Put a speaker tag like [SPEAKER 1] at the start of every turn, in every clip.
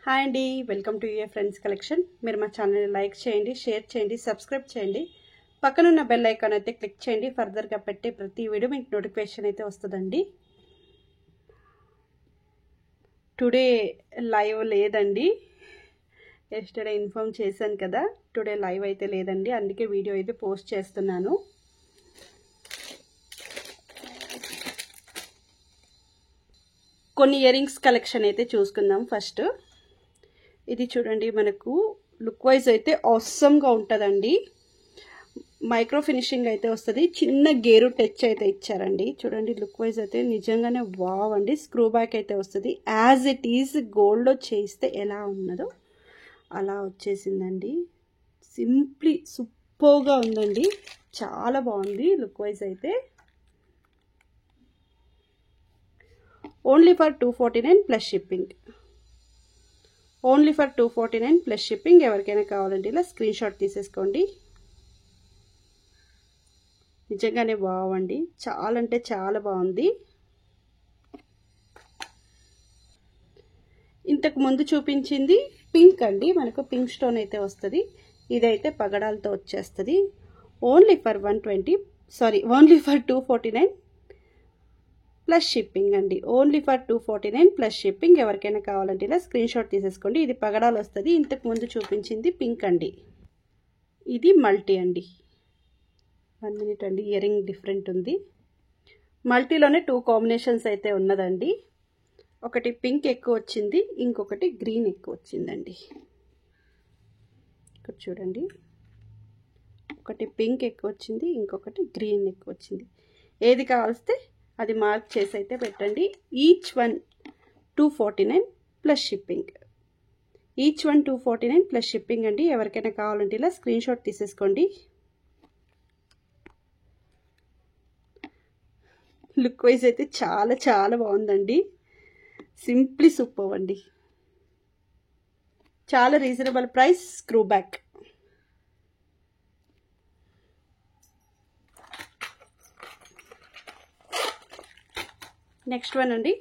[SPEAKER 1] Hi అండి, welcome to your friends collection. మీరు మా ఛానల్ని లైక్ చేయండి, షేర్ చేయండి, సబ్స్క్రైబ్ చేయండి. పక్కనున్న బెల్ ఐకాన్ అయితే క్లిక్ చేయండి. ఫర్దర్గా పెట్టే ప్రతి వీడియో మీకు నోటిఫికేషన్ అయితే వస్తుందండి. టుడే లైవ్ లేదండి, ఎస్టర్డే ఇన్ఫార్మ్ చేశాను కదా. టుడే లైవ్ అయితే లేదండి, అందుకే వీడియో అయితే పోస్ట్ చేస్తున్నాను. కొన్ని ఇయర్ రింగ్స్ కలెక్షన్ అయితే చూసుకుందాం. ఫస్ట్ ఇది చూడండి, మనకు లుక్ వైజ్ అయితే ఆసమ్గా ఉంటుందండి. మైక్రో ఫినిషింగ్ అయితే వస్తుంది, చిన్న గేరు టచ్ అయితే ఇచ్చారండి. చూడండి లుక్ వైజ్ అయితే నిజంగానే వావ్ అండి. స్క్రూ బ్యాక్ అయితే వస్తుంది, యాజ్ ఇట్ ఈజ్ గోల్డ్లో చేస్తే ఎలా ఉన్నదో అలా వచ్చేసిందండి. సింప్లీ సూపర్గా ఉందండి, చాలా బాగుంది లుక్ వైజ్ అయితే. Only for 249 plus shipping. Only for 249 plus shipping. ఎవరికైనా కావాలంటే ఇలా స్క్రీన్ షాట్ తీసేసుకోండి. నిజంగానే బాగుంది, చాలా అంటే చాలా బాగుంది. ఇంతకు ముందు చూపించింది పింక్ అండి, మనకు పింక్ స్టోన్ అయితే వస్తుంది. ఇదైతే పగడాలతో వచ్చేస్తుంది. ఓన్లీ ఫర్ 249 ప్లస్ షిప్పింగ్ అండి. Only for 249 plus shipping. ఎవరికైనా కావాలంటే ఇలా స్క్రీన్ షాట్ తీసేసుకోండి. ఇది పగడాలు వస్తుంది. ఇంతకు ముందు చూపించింది పింక్ అండి, ఇది మల్టీ అండి. 1 మినిట్ అండి, ఇయర్ రింగ్ డిఫరెంట్ ఉంది. మల్టీలోనే 2 కాంబినేషన్స్ అయితే ఉన్నదండి. ఒకటి పింక్ ఎక్కువ వచ్చింది, ఇంకొకటి గ్రీన్ ఎక్కువ వచ్చిందండి. ఇక్కడ చూడండి, ఒకటి పింక్ ఎక్కువ వచ్చింది, ఇంకొకటి గ్రీన్ ఎక్కువ వచ్చింది. ఏది కావాల్స్తే అది మార్క్ చేసి అయితే పెట్టండి. Each one 249 plus shipping. Each one 249 plus shipping అండి. ఎవరికైనా కావాలంటే ఇలా స్క్రీన్ షాట్ తీసేసుకోండి. లుక్ వైజ్ అయితే చాలా చాలా బాగుందండి. సింప్లీ సూపర్ అండి, చాలా reasonable price. Screw back. Next one అండి,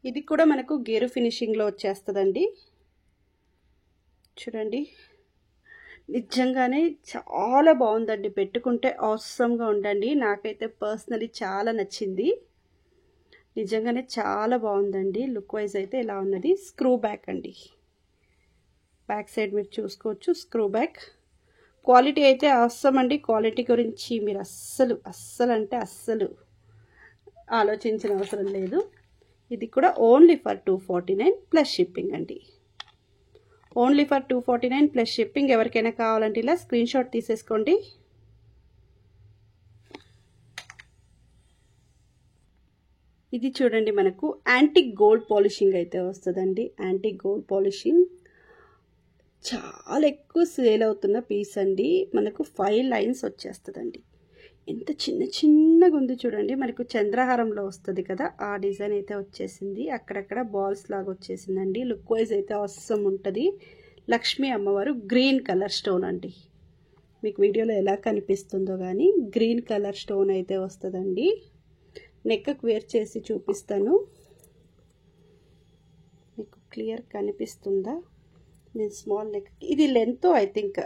[SPEAKER 1] ఇది కూడా మనకు గేరు ఫినిషింగ్లో వచ్చేస్తుందండి. చూడండి నిజంగానే చాలా బాగుందండి, పెట్టుకుంటే ఆసమ్గా ఉండండి. నాకైతే పర్సనలీ చాలా నచ్చింది. నిజంగానే చాలా బాగుందండి. లుక్ వైజ్ అయితే ఇలా ఉన్నది. స్క్రూ బ్యాక్ అండి, బ్యాక్ సైడ్ మీరు చూసుకోవచ్చు. Screw back. క్వాలిటీ అయితే అవసరం అండి. క్వాలిటీ గురించి మీరు అస్సలు ఆలోచించిన అవసరం లేదు. ఇది కూడా ఓన్లీ ఫర్ 249 ప్లస్ షిప్పింగ్ అండి. Only for 249 plus shipping. ఎవరికైనా కావాలంటే ఇలా స్క్రీన్ షాట్ తీసేసుకోండి. ఇది చూడండి, మనకు యాంటిక్ గోల్డ్ పాలిషింగ్ అయితే వస్తుందండి. యాంటిక్ గోల్డ్ పాలిషింగ్ చాలా ఎక్కువ సేల్ అవుతున్న పీస్ అండి. మనకు 5 లైన్స్ వచ్చేస్తుందండి. ఎంత చిన్నగా ఉంది చూడండి. మనకు చంద్రహారంలో వస్తుంది కదా, ఆ డిజైన్ అయితే వచ్చేసింది. అక్కడక్కడ బాల్స్ లాగా వచ్చేసిందండి. లుక్ వైజ్ అయితే అవసరం ఉంటుంది. లక్ష్మీ అమ్మవారు గ్రీన్ కలర్ స్టోన్ అండి. మీకు వీడియోలో ఎలా కనిపిస్తుందో కానీ గ్రీన్ కలర్ స్టోన్ అయితే వస్తుందండి. నెక్కు వేర్ చేసి చూపిస్తాను, మీకు క్లియర్ కనిపిస్తుందా? నేను స్మాల్ నెక్. ఇది length I think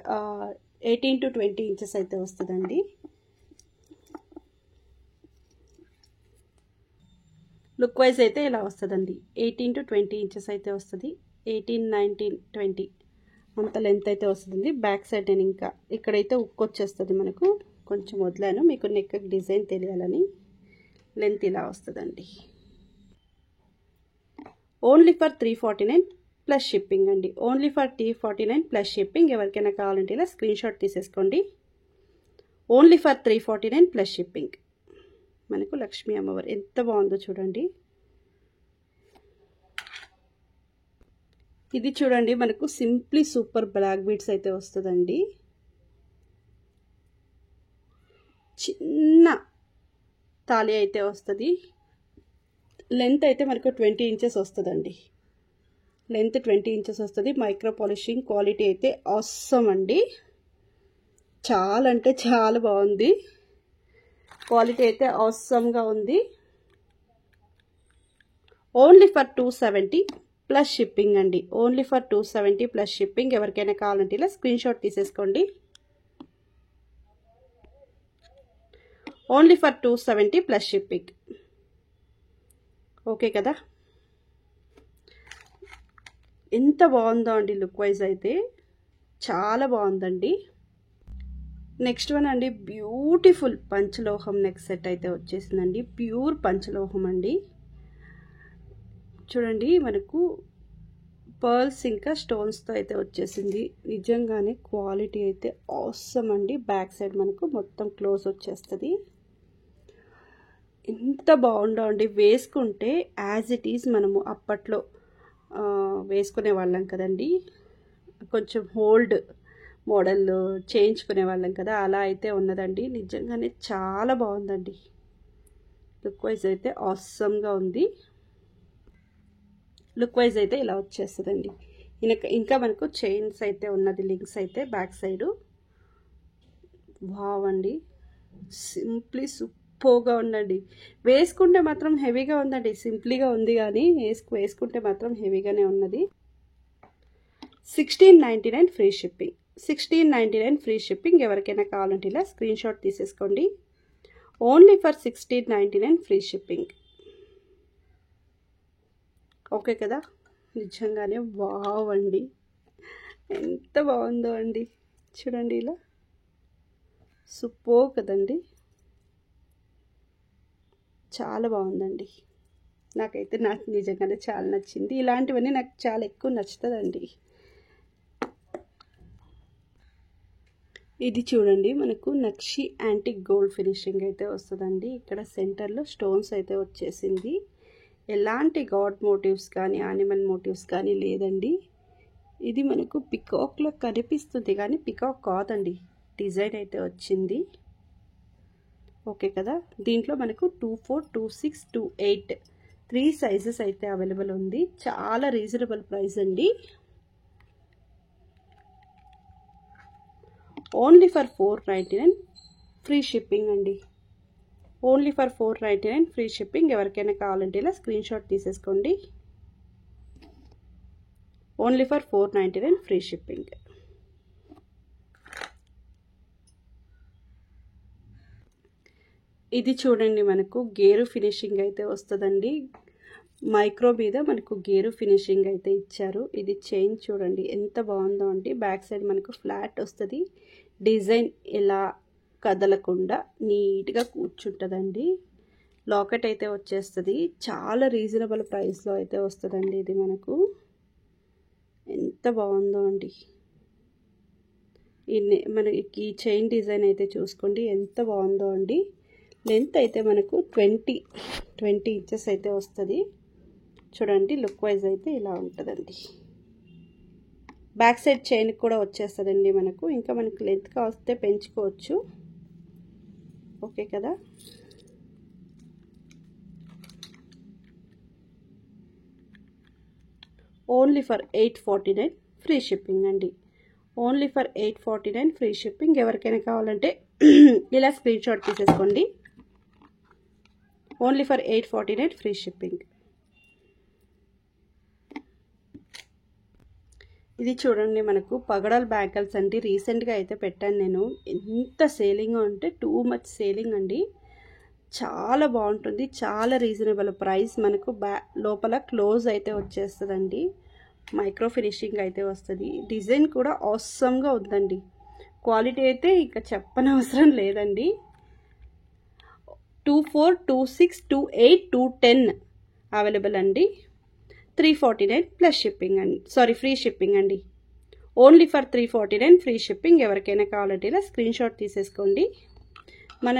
[SPEAKER 1] 18 to 20 inches అయితే వస్తుందండి. లుక్ వైజ్ అయితే ఇలా వస్తుందండి. 18 to 20 ఇంచెస్ అయితే వస్తుంది. 18, 19, 20 అంత లెంత్ అయితే వస్తుంది. బ్యాక్ సైడ్ నేను ఇంకా ఇక్కడైతే ఉక్కు వచ్చేస్తుంది. మనకు కొంచెం వదిలాను, మీకు నెక్ డిజైన్ తెలియాలని. లెంత్ ఇలా వస్తుందండి. ఓన్లీ ఫర్ 349 ప్లస్ షిప్పింగ్ అండి. Only for 349 plus shipping. ఎవరికైనా కావాలంటే ఇలా స్క్రీన్ షాట్ తీసేసుకోండి. Only for 349 plus shipping. మనకు లక్ష్మీ అమ్మవారు ఎంత బాగుందో చూడండి. ఇది చూడండి, మనకు సింప్లీ సూపర్ బ్లాక్ బీడ్స్ అయితే వస్తుందండి. చిన్న తాళి అయితే వస్తుంది. లెంత్ అయితే మనకు 20 ఇంచెస్ వస్తుందండి. లెంత్ 20 ఇంచెస్ వస్తుంది. Micro polishing. క్వాలిటీ అయితే ఆసమ్ అండి, చాలా అంటే చాలా బాగుంది. క్వాలిటీ అయితే ఆసమ్గా ఉంది. ఓన్లీ ఫర్ 270 ప్లస్ షిప్పింగ్ అండి. Only for 270 plus shipping. ఎవరికైనా కావాలంటే ఇలా స్క్రీన్ షాట్ తీసేసుకోండి. Only for 270 plus shipping. Okay కదా, ఎంత బాగుందో అండి లుక్ వైజ్ అయితే చాలా బాగుందండి. నెక్స్ట్ వన్ అండి, బ్యూటిఫుల్ పంచలోహం నెక్ సెట్ అయితే వచ్చేసిందండి. ప్యూర్ పంచలోహం అండి. చూడండి మనకు పర్ల్స్ ఇంకా స్టోన్స్తో అయితే వచ్చేసింది. నిజంగానే క్వాలిటీ అయితే ఆసమ్ అండి. బ్యాక్ సైడ్ మనకు మొత్తం క్లోజ్ వచ్చేస్తుంది. ఎంత బాగుందో అండి. వేసుకుంటే యాజ్ ఇట్ ఈజ్ మనము అప్పట్లో వేసుకునే వాళ్ళం కదండి, కొంచెం హోల్డ్ మోడల్ చేయించుకునే వాళ్ళం కదా, అలా అయితే ఉన్నదండి. నిజంగానే చాలా బాగుందండి. లుక్ వైజ్ అయితే ఆసమ్గా ఉంది. లుక్ వైజ్ అయితే ఇలా వచ్చేస్తుందండి. ఇంకా మనకు చైన్స్ అయితే ఉన్నది, లింక్స్ అయితే బ్యాక్ సైడు. వావ్ అండి, సింప్లీ సూపర్గా ఉందండి. వేసుకుంటే మాత్రం హెవీగా ఉందండి. సింప్లీగా ఉంది కానీ వేసుకుంటే మాత్రం హెవీగానే ఉన్నది. 1699 ఫ్రీ షిప్పింగ్. 1699 free shipping. ఎవరికైనా కావాలంటే ఇలా స్క్రీన్ షాట్ తీసేసుకోండి. Only for 1699 free shipping. Okay కదా, నిజంగానే వావ్ అండి, ఎంత బాగుందో అండి. చూడండి ఇలా సూపర్ కదండి, చాలా బాగుందండి. నాకు నిజంగానే చాలా నచ్చింది. ఇలాంటివన్నీ నాకు చాలా ఎక్కువ నచ్చుతుందండి. ఇది చూడండి మనకు నక్షి యాంటిక్ గోల్డ్ ఫినిషింగ్ అయితే వస్తుందండి. ఇక్కడ సెంటర్లో స్టోన్స్ అయితే వచ్చేసింది. ఎలాంటి గాడ్ మోటివ్స్ కానీ యానిమల్ మోటివ్స్ కానీ లేదండి. ఇది మనకు పికాక్లో కనిపిస్తుంది కానీ పికాక్ కాదండి, డిజైన్ అయితే వచ్చింది. ఓకే కదా, దీంట్లో మనకు 24, 26, 28 3 సైజెస్ అయితే అవైలబుల్ ఉంది. చాలా రీజనబుల్ ప్రైస్ అండి. ఓన్లీ ఫర్ 499 ఫ్రీ షిప్పింగ్ అండి. Only for 499 free shipping. ఎవరికైనా కావాలంటే ఇలా స్క్రీన్ షాట్ తీసేసుకోండి. Only for 499 free shipping. ఇది చూడండి మనకు గేరు ఫినిషింగ్ అయితే వస్తుందండి. మైక్రో మీద మనకు గేరు ఫినిషింగ్ అయితే ఇచ్చారు. ఇది చైన్ చూడండి ఎంత బాగుందో అండి. బ్యాక్ సైడ్ మనకు ఫ్లాట్ వస్తుంది. డిజైన్ ఎలా కదలకుండా నీట్గా కూర్చుంటుందండి. లాకెట్ అయితే వచ్చేస్తుంది. చాలా రీజనబుల్ ప్రైస్లో అయితే వస్తుందండి. ఇది మనకు ఎంత బాగుందో అండి. మనకి చైన్ డిజైన్ అయితే చూసుకోండి ఎంత బాగుందో అండి. లెంత్ అయితే మనకు 20 ఇంచెస్ అయితే వస్తుంది. చూడండి లుక్ వైజ్ అయితే ఇలా ఉంటుందండి. బ్యాక్ సైడ్ చైన్ కూడా వచ్చేస్తుందండి మనకు. ఇంకా మనకు లెంత్ కావస్తే పెంచుకోవచ్చు. ఓకే కదా, ఓన్లీ ఫర్ 849 ఫ్రీ షిప్పింగ్ అండి. Only for 849 free shipping. ఎవరికైనా కావాలంటే ఇలా స్క్రీన్ షాట్ తీసేసుకోండి. Only for 849 free shipping. ఇది చూడండి మనకు పగడాల్ బ్యాంగిల్స్ అండి. రీసెంట్గా అయితే పెట్టాను నేను. ఎంత సేలింగ్ అంటే టూ మచ్ సేలింగ్ అండి. చాలా బాగుంటుంది. చాలా రీజనబుల్ ప్రైస్. మనకు లోపల క్లోజ్ అయితే వచ్చేస్తుందండి. మైక్రో ఫినిషింగ్ అయితే వస్తుంది. డిజైన్ కూడా ఆసమ్గా ఉందండి. క్వాలిటీ అయితే ఇంకా చెప్పనవసరం లేదండి. 24, 26, 28, 210 అవైలబుల్ అండి. 349 ప్లస్ షిప్పింగ్ అండి. సారీ ఫ్రీ షిప్పింగ్ అండి. Only for 349 free shipping. ఎవరికైనా కావాలంటే ఇలా స్క్రీన్ షాట్ తీసేసుకోండి.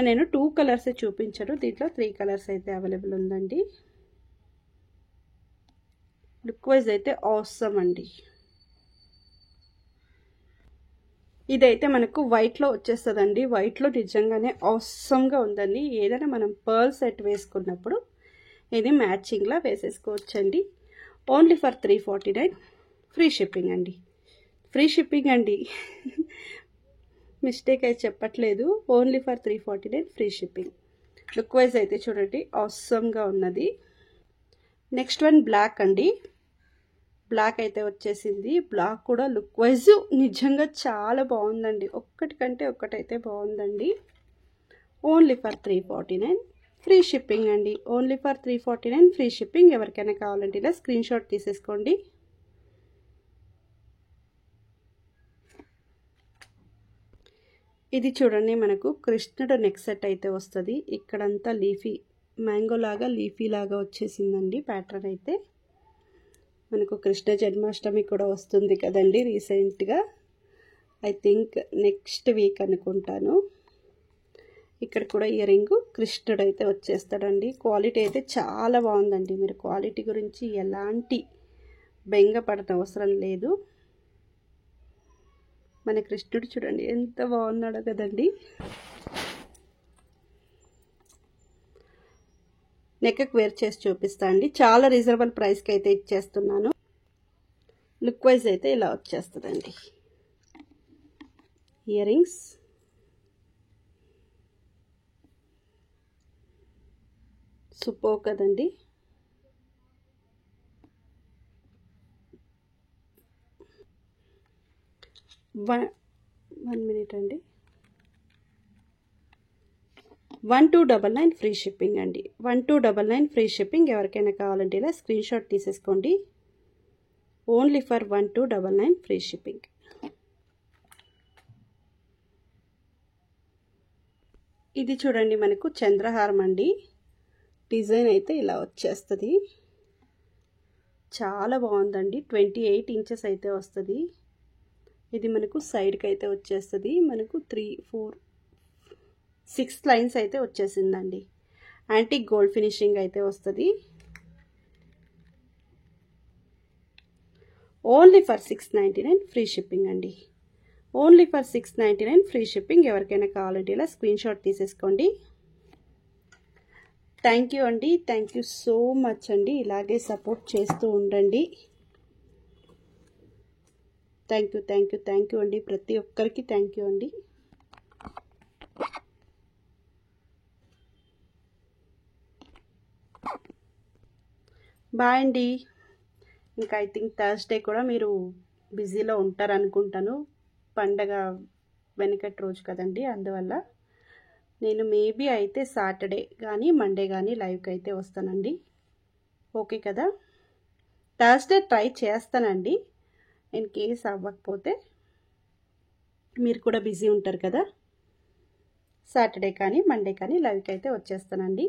[SPEAKER 1] నేను 2 కలర్స్ చూపించాను, దీంట్లో 3 కలర్స్ అయితే అవైలబుల్ ఉందండి. లుక్ వైజ్ అయితే ఆసమ్ అండి. ఇదైతే మనకు వైట్లో వచ్చేస్తుందండి. వైట్లో నిజంగానే ఆసమ్గా ఉందండి. ఏదైనా మనం పర్ల్ సెట్ వేసుకున్నప్పుడు ఇది మ్యాచింగ్లా వేసేసుకోవచ్చండి. ఓన్లీ ఫర్ 349 ఫ్రీ షిప్పింగ్ అండి. ఫ్రీ షిప్పింగ్ అండి, మిస్టేక్ అయితే చెప్పట్లేదు. Only for 349 free shipping. Look wise అయితే చూడండి ఆసమ్గా ఉన్నది. నెక్స్ట్ వన్ బ్లాక్ అండి. బ్లాక్ అయితే వచ్చేసింది. బ్లాక్ కూడా లుక్ వైజ్ నిజంగా చాలా బాగుందండి. ఒక్కటి కంటే ఒక్కటైతే బాగుందండి. ఓన్లీ ఫర్ 349 ఫ్రీ షిప్పింగ్ అండి. Only for 349 free shipping. ఎవరికైనా కావాలంటే ఇలా స్క్రీన్ షాట్ తీసేసుకోండి. ఇది చూడండి, మనకు కృష్ణుడు నెక్ సెట్ అయితే వస్తుంది. ఇక్కడంతా లీఫీ మ్యాంగో లాగా లీఫీ లాగా వచ్చేసిందండి ప్యాటర్న్ అయితే. మనకు కృష్ణ జన్మాష్టమి కూడా వస్తుంది కదండి రీసెంట్గా. ఐ థింక్ నెక్స్ట్ వీక్ అనుకుంటాను. ఇక్కడ కూడా ఇయర్ రింగ్ కృష్ణుడు అయితే వచ్చేస్తాడండి. క్వాలిటీ అయితే చాలా బాగుందండి. మీరు క్వాలిటీ గురించి ఎలాంటి బెంగ పడన అవసరం లేదు. మన కృష్ణుడు చూడండి ఎంత బాగున్నాడో కదండి. నెక్కి వేర్ చేసి చూపిస్తా అండి. చాలా రీజనబుల్ ప్రైస్కి అయితే ఇచ్చేస్తున్నాను. లుక్ వైజ్ అయితే ఇలా వచ్చేస్తుందండి. ఇయర్ రింగ్స్ సూపర్ కదండి. వన్ మినిట్ అండి. 1299 ఫ్రీ షిప్పింగ్ అండి. 1299 ఫ్రీ షిప్పింగ్. ఎవరికైనా కావాలంటే ఇలా స్క్రీన్ షాట్ తీసేసుకోండి. Only for 1299 free shipping. ఇది చూడండి, మనకు చంద్రహారం అండి. డిజైన్ అయితే ఇలా వచ్చేస్తుంది. చాలా బాగుందండి. 28 ఇంచెస్ అయితే వస్తుంది. ఇది మనకు సైడ్కి అయితే వచ్చేస్తుంది. మనకు 3, 4, 6 లైన్స్ అయితే వచ్చేసిందండి. యాంటిక్ గోల్డ్ ఫినిషింగ్ అయితే వస్తుంది. ఓన్లీ ఫర్ 699 ఫ్రీ షిప్పింగ్ అండి. Only for 699 free shipping. ఎవరికైనా కావాలంటే ఇలా స్క్రీన్ షాట్ తీసేసుకోండి. థ్యాంక్ యూ అండి. థ్యాంక్ యూ సో మచ్ అండి. ఇలాగే సపోర్ట్ చేస్తూ ఉండండి. Thank you, thank you, thank you అండి. ప్రతి ఒక్కరికి థ్యాంక్ యూ అండి. బాయ్ అండి. ఇంకా ఐ థింక్ థర్స్డే కూడా మీరు బిజీలో ఉంటారనుకుంటాను. పండగ వెనకటి రోజు కదండి, అందువల్ల నేను మేబీ అయితే సాటర్డే కానీ మండే కానీ లైవ్కి అయితే వస్తానండి. ఓకే కదా. థర్స్డే ట్రై చేస్తానండి. ఇన్ కేస్ అవ్వకపోతే మీరు కూడా బిజీ ఉంటారు కదా, సాటర్డే కానీ మండే కానీ లైవ్కి అయితే వచ్చేస్తానండి.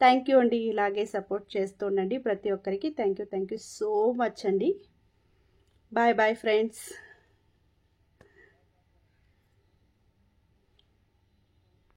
[SPEAKER 1] థ్యాంక్ యూ అండి. ఇలాగే సపోర్ట్ చేస్తూ ఉండండి ప్రతి ఒక్కరికి. థ్యాంక్ యూ సో మచ్ అండి. Bye bye friends.